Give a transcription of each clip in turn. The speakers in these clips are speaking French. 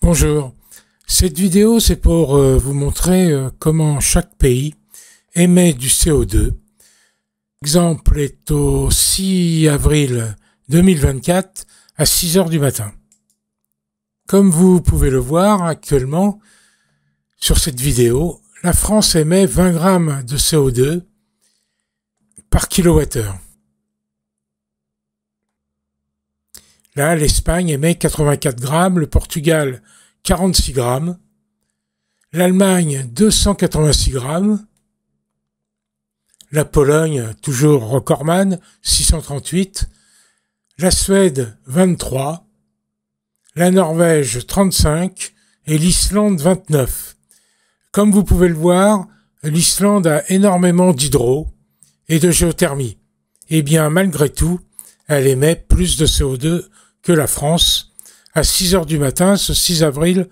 Bonjour, cette vidéo c'est pour vous montrer comment chaque pays émet du CO2. L'exemple est au 6 avril 2024 à 6 heures du matin. Comme vous pouvez le voir actuellement sur cette vidéo, la France émet 20 grammes de CO2 par kilowattheure. Là, l'Espagne émet 84 grammes, le Portugal 46 grammes, l'Allemagne 286 grammes, la Pologne, toujours recordman, 638, la Suède 23, la Norvège 35 et l'Islande 29. Comme vous pouvez le voir, l'Islande a énormément d'hydro et de géothermie. Et bien malgré tout, elle émet plus de CO2 que la France à 6 heures du matin, ce 6 avril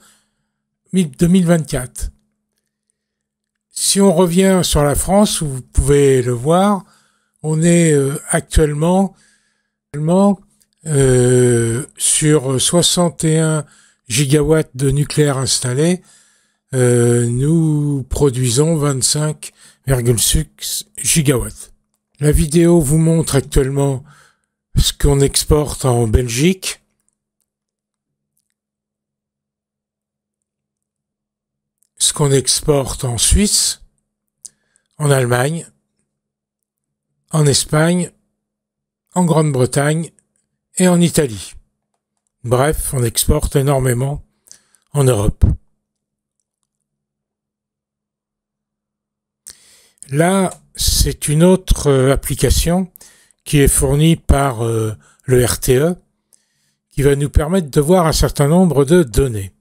2024. Si on revient sur la France, vous pouvez le voir, on est actuellement sur 61 gigawatts de nucléaire installé. Nous produisons 25,6 gigawatts. La vidéo vous montre actuellement ce qu'on exporte en Belgique, ce qu'on exporte en Suisse, en Allemagne, en Espagne, en Grande-Bretagne et en Italie. Bref, on exporte énormément en Europe. Là, c'est une autre application qui est fournie par le RTE, qui va nous permettre de voir un certain nombre de données.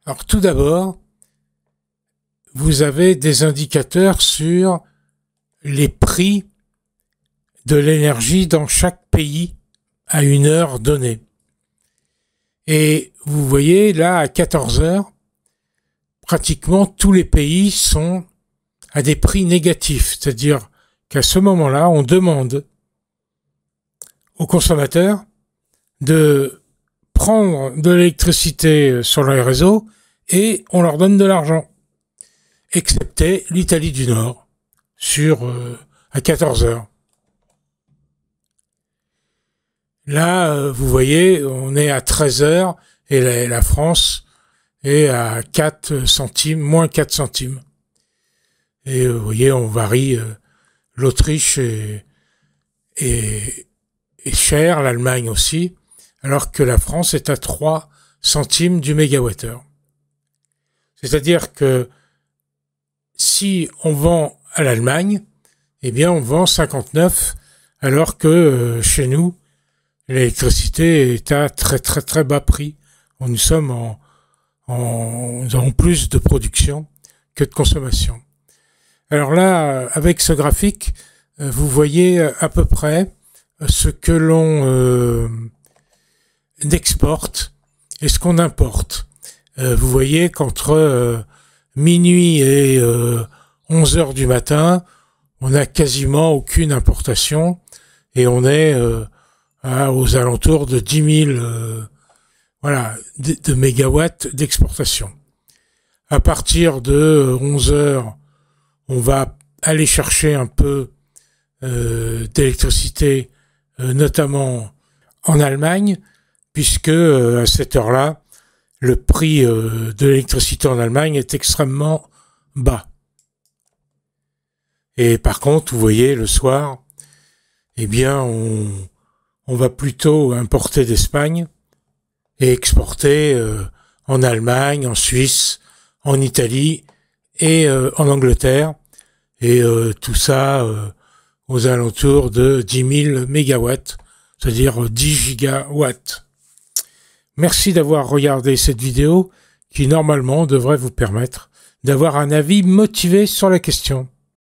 Alors tout d'abord, vous avez des indicateurs sur les prix de l'énergie dans chaque pays à une heure donnée. Et vous voyez là, à 14 heures, pratiquement tous les pays sont à des prix négatifs, c'est-à-dire qu'à ce moment-là, on demande aux consommateurs de prendre de l'électricité sur les réseaux et on leur donne de l'argent, excepté l'Italie du Nord, à 14 heures. Là, vous voyez, on est à 13 heures et la France est à 4 centimes, moins 4 centimes. Et vous voyez, on varie. L'Autriche est chère, l'Allemagne aussi, alors que la France est à 3 centimes du mégawattheure. C'est-à-dire que si on vend à l'Allemagne, eh bien on vend 59, alors que chez nous, l'électricité est à très très très bas prix. Nous sommes nous avons plus de production que de consommation. Alors là, avec ce graphique, vous voyez à peu près ce que l'on exporte et ce qu'on importe. Vous voyez qu'entre minuit et 11 heures du matin, on n'a quasiment aucune importation et on est aux alentours de 10 000 de mégawatts d'exportation. À partir de 11 heures, on va aller chercher un peu d'électricité, notamment en Allemagne, puisque à cette heure-là, le prix de l'électricité en Allemagne est extrêmement bas. Et par contre, vous voyez, le soir, eh bien, on va plutôt importer d'Espagne et exporter en Allemagne, en Suisse, en Italie et en Angleterre, et tout ça aux alentours de 10 000 mégawatts, c'est-à-dire 10 gigawatts. Merci d'avoir regardé cette vidéo qui normalement devrait vous permettre d'avoir un avis motivé sur la question.